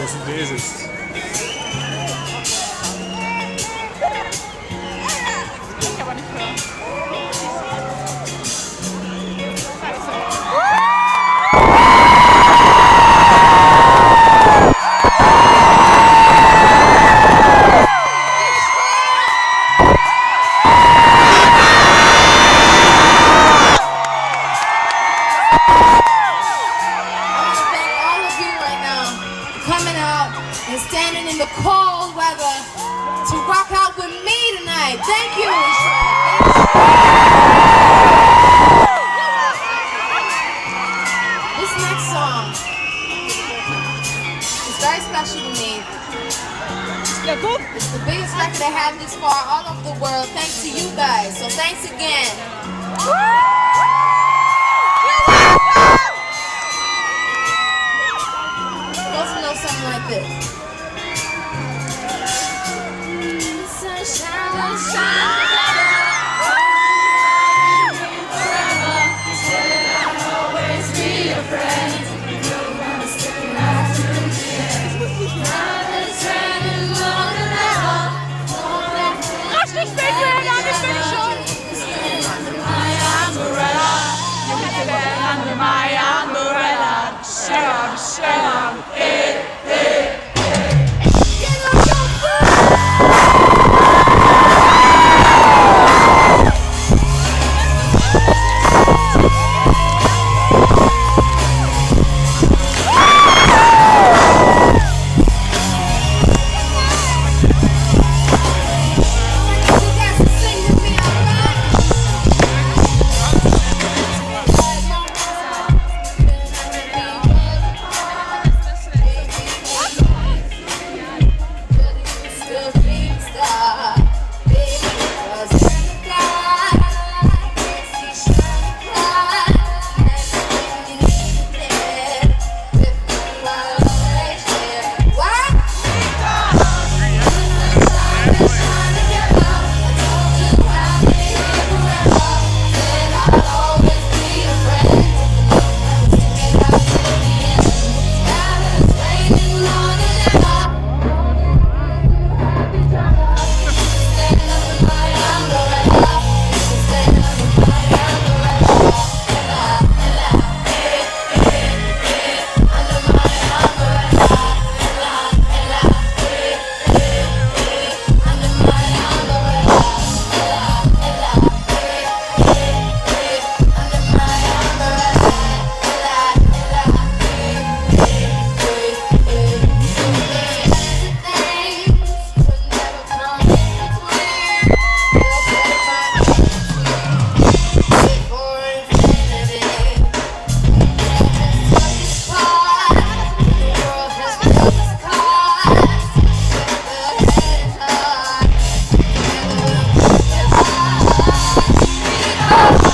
großen D sitzt. Ich aber nicht hören. Coming out and standing in the cold weather to rock out with me tonight. Thank you. This next song is very special to me. It's the biggest record I have this far all over the world, thanks to you guys. So thanks again. Something like this. Sunshine will shine forever. I'll always be your friend. You're gonna stick out to the end. Now this friend is longer than ever. Richtig spät, Rihanna, ich bin schon. Under my umbrella. Under my umbrella. Shut up. Oh!